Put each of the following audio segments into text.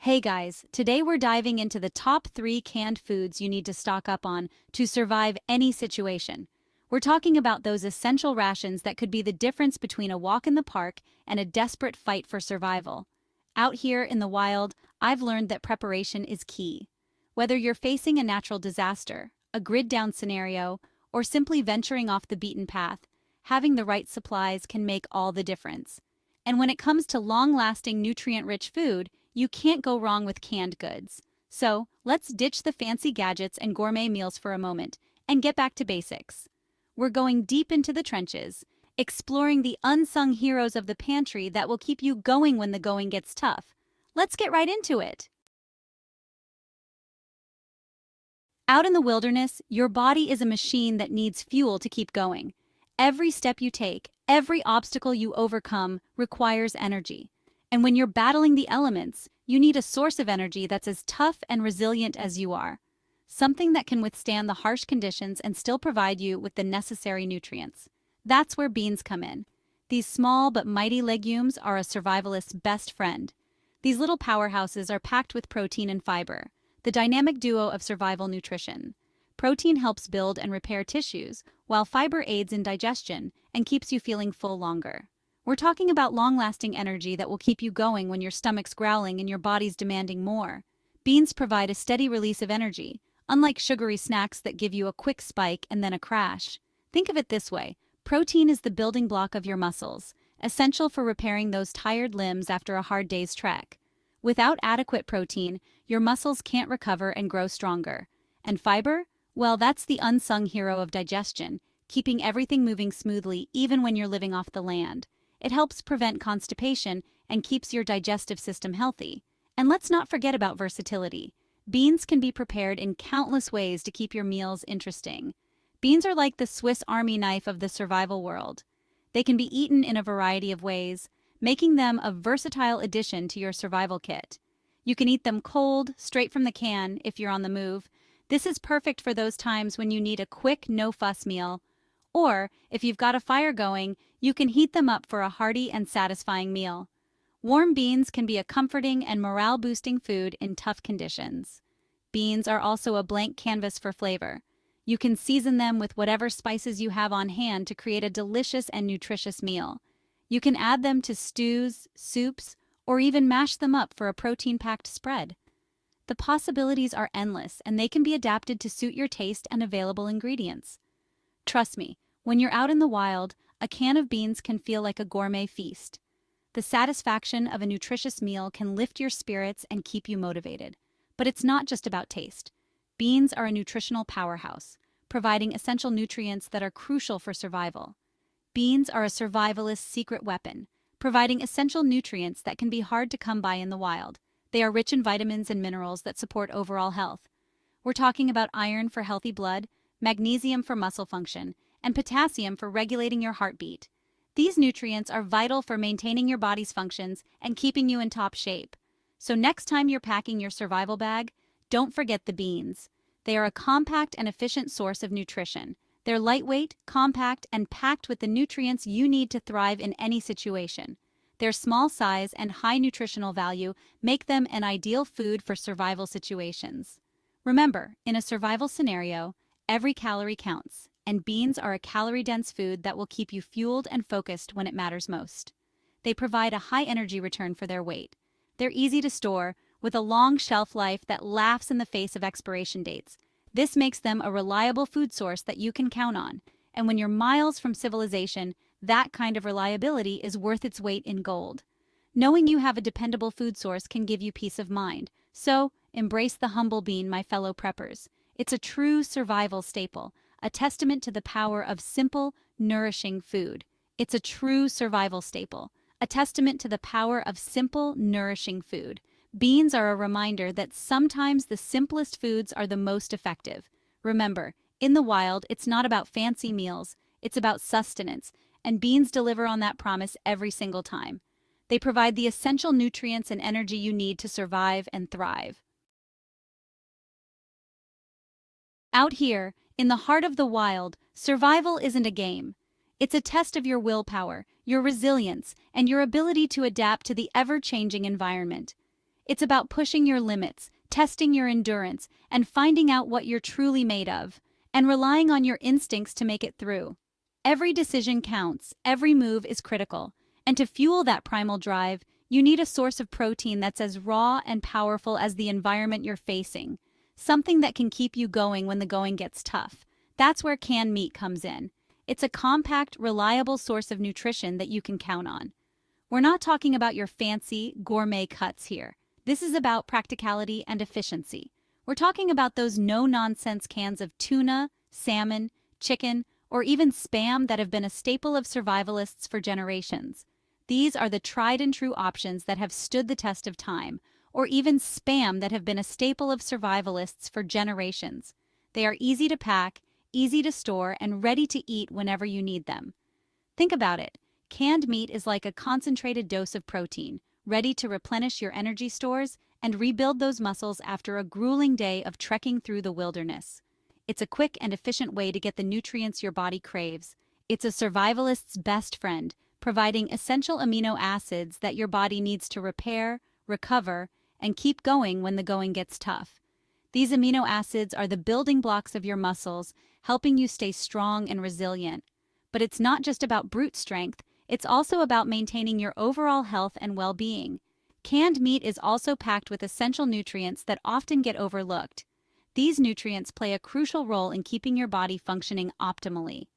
Hey guys, today we're diving into the top 3 canned foods you need to stock up on to survive any situation. We're talking about those essential rations that could be the difference between a walk in the park and a desperate fight for survival. Out here in the wild, I've learned that preparation is key. Whether you're facing a natural disaster, a grid-down scenario, or simply venturing off the beaten path, having the right supplies can make all the difference. And when it comes to long-lasting nutrient-rich food, you can't go wrong with canned goods. So, let's ditch the fancy gadgets and gourmet meals for a moment and get back to basics. We're going deep into the trenches, exploring the unsung heroes of the pantry that will keep you going when the going gets tough. Let's get right into it. Out in the wilderness, your body is a machine that needs fuel to keep going. Every step you take, every obstacle you overcome requires energy. And when you're battling the elements, you need a source of energy that's as tough and resilient as you are. Something that can withstand the harsh conditions and still provide you with the necessary nutrients. That's where beans come in. These small but mighty legumes are a survivalist's best friend. These little powerhouses are packed with protein and fiber, the dynamic duo of survival nutrition. Protein helps build and repair tissues, while fiber aids in digestion and keeps you feeling full longer. We're talking about long-lasting energy that will keep you going when your stomach's growling and your body's demanding more. Beans provide a steady release of energy, unlike sugary snacks that give you a quick spike and then a crash. Think of it this way: protein is the building block of your muscles, essential for repairing those tired limbs after a hard day's trek. Without adequate protein, your muscles can't recover and grow stronger. And fiber? Well, that's the unsung hero of digestion, keeping everything moving smoothly even when you're living off the land. It helps prevent constipation and keeps your digestive system healthy. And let's not forget about versatility. Beans can be prepared in countless ways to keep your meals interesting. Beans are like the Swiss Army knife of the survival world. They can be eaten in a variety of ways, making them a versatile addition to your survival kit. You can eat them cold, straight from the can, if you're on the move. This is perfect for those times when you need a quick, no-fuss meal. Or, if you've got a fire going, you can heat them up for a hearty and satisfying meal. Warm beans can be a comforting and morale-boosting food in tough conditions. Beans are also a blank canvas for flavor. You can season them with whatever spices you have on hand to create a delicious and nutritious meal. You can add them to stews, soups, or even mash them up for a protein-packed spread. The possibilities are endless, and they can be adapted to suit your taste and available ingredients. Trust me, when you're out in the wild, a can of beans can feel like a gourmet feast. The satisfaction of a nutritious meal can lift your spirits and keep you motivated. But it's not just about taste. Beans are a nutritional powerhouse, providing essential nutrients that are crucial for survival. Beans are a survivalist's secret weapon, providing essential nutrients that can be hard to come by in the wild. They are rich in vitamins and minerals that support overall health. We're talking about iron for healthy blood, magnesium for muscle function, and potassium for regulating your heartbeat. These nutrients are vital for maintaining your body's functions and keeping you in top shape. So next time you're packing your survival bag, don't forget the beans. They are a compact and efficient source of nutrition. They're lightweight, compact, and packed with the nutrients you need to thrive in any situation. Their small size and high nutritional value make them an ideal food for survival situations. Remember, in a survival scenario, every calorie counts, and beans are a calorie-dense food that will keep you fueled and focused when it matters most. They provide a high energy return for their weight. They're easy to store, with a long shelf life that laughs in the face of expiration dates. This makes them a reliable food source that you can count on. And when you're miles from civilization, that kind of reliability is worth its weight in gold. Knowing you have a dependable food source can give you peace of mind. So, embrace the humble bean, my fellow preppers. It's a true survival staple, a testament to the power of simple, nourishing food. It's a true survival staple, a testament to the power of simple, nourishing food. Beans are a reminder that sometimes the simplest foods are the most effective. Remember, in the wild, it's not about fancy meals, it's about sustenance, and beans deliver on that promise every single time. They provide the essential nutrients and energy you need to survive and thrive. Out here, in the heart of the wild, survival isn't a game. It's a test of your willpower, your resilience, and your ability to adapt to the ever-changing environment. It's about pushing your limits, testing your endurance, and finding out what you're truly made of, and relying on your instincts to make it through. Every decision counts, every move is critical, and to fuel that primal drive, you need a source of protein that's as raw and powerful as the environment you're facing, something that can keep you going when the going gets tough. That's where canned meat comes in. It's a compact, reliable source of nutrition that you can count on. We're not talking about your fancy, gourmet cuts here. This is about practicality and efficiency. We're talking about those no-nonsense cans of tuna, salmon, chicken, or even Spam that have been a staple of survivalists for generations. These are the tried-and-true options that have stood the test of time, or even Spam that have been a staple of survivalists for generations. They are easy to pack, easy to store, and ready to eat whenever you need them. Think about it. Canned meat is like a concentrated dose of protein, ready to replenish your energy stores and rebuild those muscles after a grueling day of trekking through the wilderness. It's a quick and efficient way to get the nutrients your body craves. It's a survivalist's best friend, providing essential amino acids that your body needs to repair, recover, and keep going when the going gets tough. These amino acids are the building blocks of your muscles, helping you stay strong and resilient. But it's not just about brute strength, it's also about maintaining your overall health and well-being. Canned meat is also packed with essential nutrients that often get overlooked. These nutrients play a crucial role in keeping your body functioning optimally.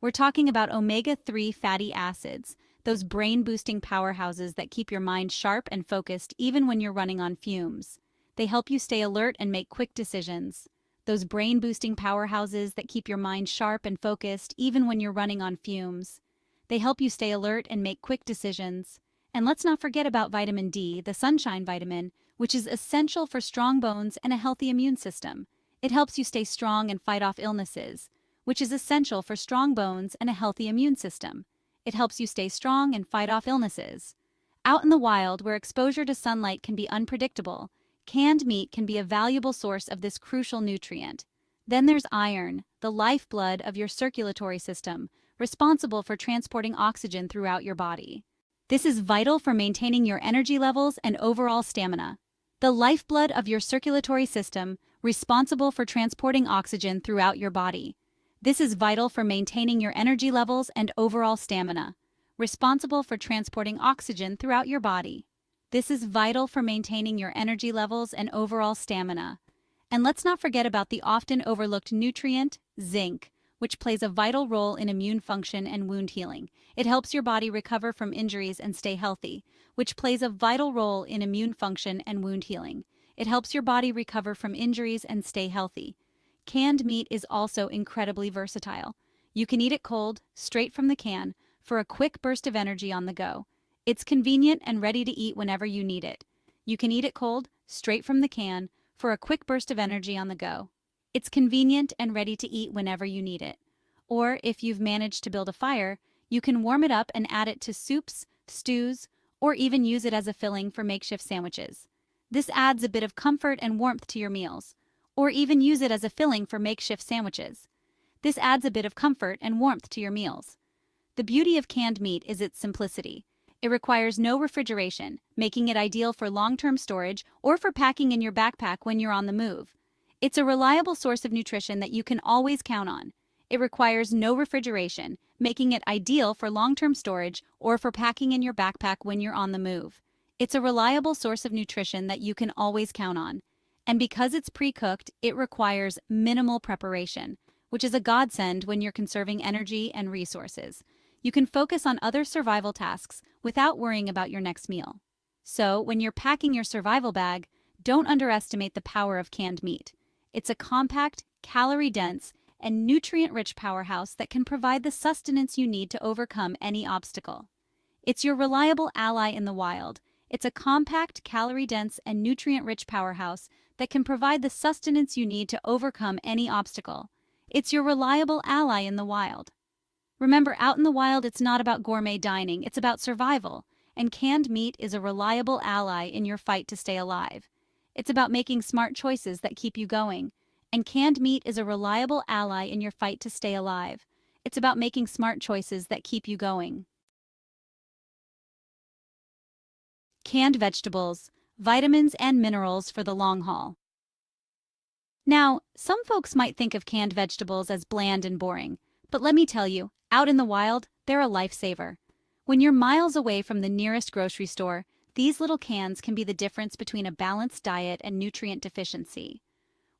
We're talking about omega-3 fatty acids, those brain-boosting powerhouses that keep your mind sharp and focused even when you're running on fumes. They help you stay alert and make quick decisions. Those brain-boosting powerhouses that keep your mind sharp and focused even when you're running on fumes. They help you stay alert and make quick decisions. And let's not forget about vitamin D, the sunshine vitamin, which is essential for strong bones and a healthy immune system. It helps you stay strong and fight off illnesses, which is essential for strong bones and a healthy immune system. It helps you stay strong and fight off illnesses. Out in the wild, where exposure to sunlight can be unpredictable, canned meat can be a valuable source of this crucial nutrient. Then there's iron, the lifeblood of your circulatory system, responsible for transporting oxygen throughout your body. This is vital for maintaining your energy levels and overall stamina. The lifeblood of your circulatory system, responsible for transporting oxygen throughout your body. This is vital for maintaining your energy levels and overall stamina, responsible for transporting oxygen throughout your body. This is vital for maintaining your energy levels and overall stamina. And let's not forget about the often overlooked nutrient, zinc, which plays a vital role in immune function and wound healing. It helps your body recover from injuries and stay healthy, which plays a vital role in immune function and wound healing. It helps your body recover from injuries and stay healthy. Canned meat is also incredibly versatile. You can eat it cold, straight from the can, for a quick burst of energy on the go. It's convenient and ready to eat whenever you need it. You can eat it cold, straight from the can, for a quick burst of energy on the go. It's convenient and ready to eat whenever you need it. Or if you've managed to build a fire, you can warm it up and add it to soups, stews, or even use it as a filling for makeshift sandwiches. This adds a bit of comfort and warmth to your meals. Or even use it as a filling for makeshift sandwiches. This adds a bit of comfort and warmth to your meals. The beauty of canned meat is its simplicity. It requires no refrigeration, making it ideal for long-term storage or for packing in your backpack when you're on the move. It's a reliable source of nutrition that you can always count on. It requires no refrigeration, making it ideal for long-term storage or for packing in your backpack when you're on the move. It's a reliable source of nutrition that you can always count on. And because it's pre-cooked, it requires minimal preparation, which is a godsend when you're conserving energy and resources. You can focus on other survival tasks without worrying about your next meal. So, when you're packing your survival bag, don't underestimate the power of canned meat. It's a compact, calorie-dense, and nutrient-rich powerhouse that can provide the sustenance you need to overcome any obstacle. It's your reliable ally in the wild. It's a compact, calorie-dense, and nutrient-rich powerhouse that can provide the sustenance you need to overcome any obstacle. It's your reliable ally in the wild. Remember, out in the wild, it's not about gourmet dining, it's about survival, and canned meat is a reliable ally in your fight to stay alive. It's about making smart choices that keep you going, and canned meat is a reliable ally in your fight to stay alive. It's about making smart choices that keep you going. Canned vegetables, vitamins and minerals for the long haul. Now, some folks might think of canned vegetables as bland and boring, but let me tell you, out in the wild, they're a lifesaver. When you're miles away from the nearest grocery store, these little cans can be the difference between a balanced diet and nutrient deficiency.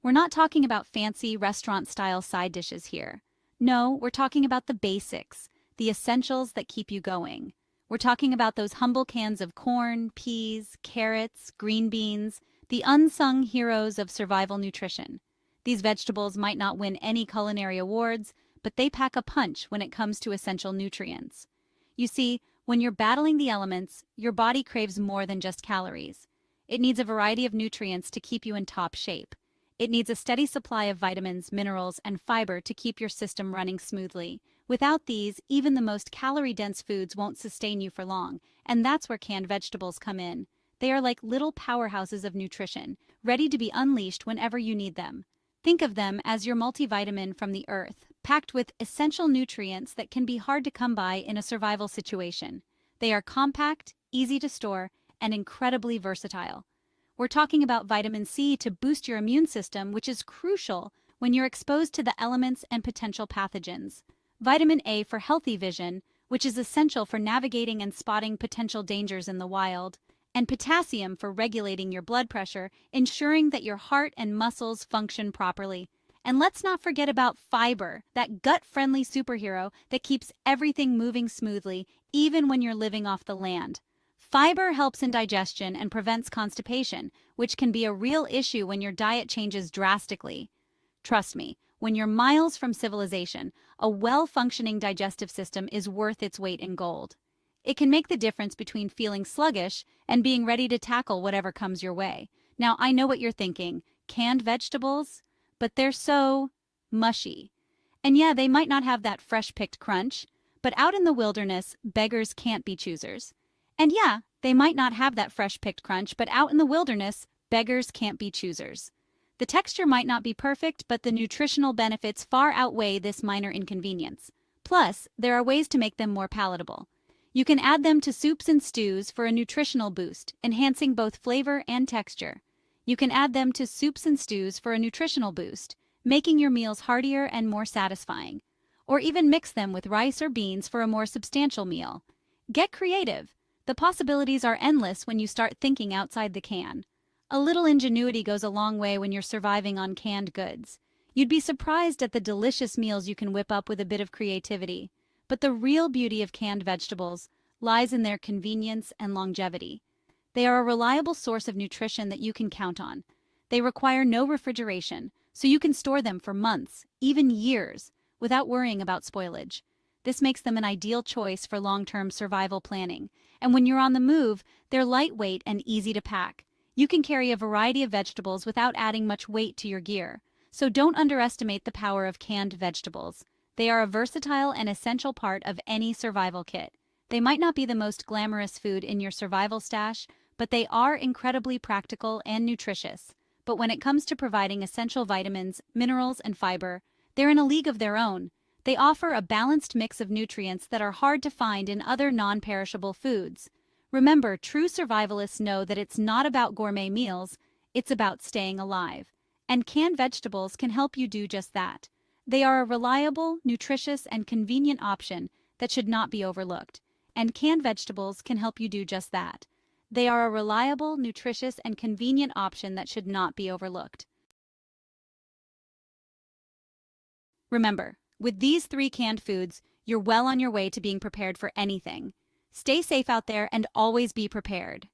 We're not talking about fancy restaurant-style side dishes here. No, we're talking about the basics, the essentials that keep you going. We're talking about those humble cans of corn, peas, carrots, green beans, the unsung heroes of survival nutrition. These vegetables might not win any culinary awards, but they pack a punch when it comes to essential nutrients. You see, when you're battling the elements, your body craves more than just calories. It needs a variety of nutrients to keep you in top shape. It needs a steady supply of vitamins, minerals, and fiber to keep your system running smoothly. Without these, even the most calorie-dense foods won't sustain you for long, and that's where canned vegetables come in. They are like little powerhouses of nutrition, ready to be unleashed whenever you need them. Think of them as your multivitamin from the earth, packed with essential nutrients that can be hard to come by in a survival situation. They are compact, easy to store, and incredibly versatile. We're talking about vitamin C to boost your immune system, which is crucial when you're exposed to the elements and potential pathogens. Vitamin A for healthy vision, which is essential for navigating and spotting potential dangers in the wild. And potassium for regulating your blood pressure, ensuring that your heart and muscles function properly. And let's not forget about fiber, that gut-friendly superhero that keeps everything moving smoothly, even when you're living off the land. Fiber helps in digestion and prevents constipation, which can be a real issue when your diet changes drastically. Trust me, when you're miles from civilization, a well-functioning digestive system is worth its weight in gold. It can make the difference between feeling sluggish and being ready to tackle whatever comes your way. Now, I know what you're thinking, canned vegetables? But they're so mushy. And yeah, they might not have that fresh-picked crunch, but out in the wilderness, beggars can't be choosers. And yeah, they might not have that fresh-picked crunch, but out in the wilderness, beggars can't be choosers. The texture might not be perfect, but the nutritional benefits far outweigh this minor inconvenience. Plus, there are ways to make them more palatable. You can add them to soups and stews for a nutritional boost, enhancing both flavor and texture. You can add them to soups and stews for a nutritional boost, making your meals heartier and more satisfying. Or even mix them with rice or beans for a more substantial meal. Get creative. The possibilities are endless when you start thinking outside the can. A little ingenuity goes a long way when you're surviving on canned goods. You'd be surprised at the delicious meals you can whip up with a bit of creativity. But the real beauty of canned vegetables lies in their convenience and longevity. They are a reliable source of nutrition that you can count on. They require no refrigeration, so you can store them for months, even years, without worrying about spoilage. This makes them an ideal choice for long-term survival planning. And when you're on the move, they're lightweight and easy to pack. You can carry a variety of vegetables without adding much weight to your gear. So don't underestimate the power of canned vegetables. They are a versatile and essential part of any survival kit. They might not be the most glamorous food in your survival stash, but they are incredibly practical and nutritious. But when it comes to providing essential vitamins, minerals, and fiber, they're in a league of their own. They offer a balanced mix of nutrients that are hard to find in other non-perishable foods. Remember, true survivalists know that it's not about gourmet meals, it's about staying alive. And canned vegetables can help you do just that. They are a reliable, nutritious, and convenient option that should not be overlooked. And canned vegetables can help you do just that. They are a reliable, nutritious, and convenient option that should not be overlooked. Remember, with these 3 canned foods, you're well on your way to being prepared for anything. Stay safe out there and always be prepared.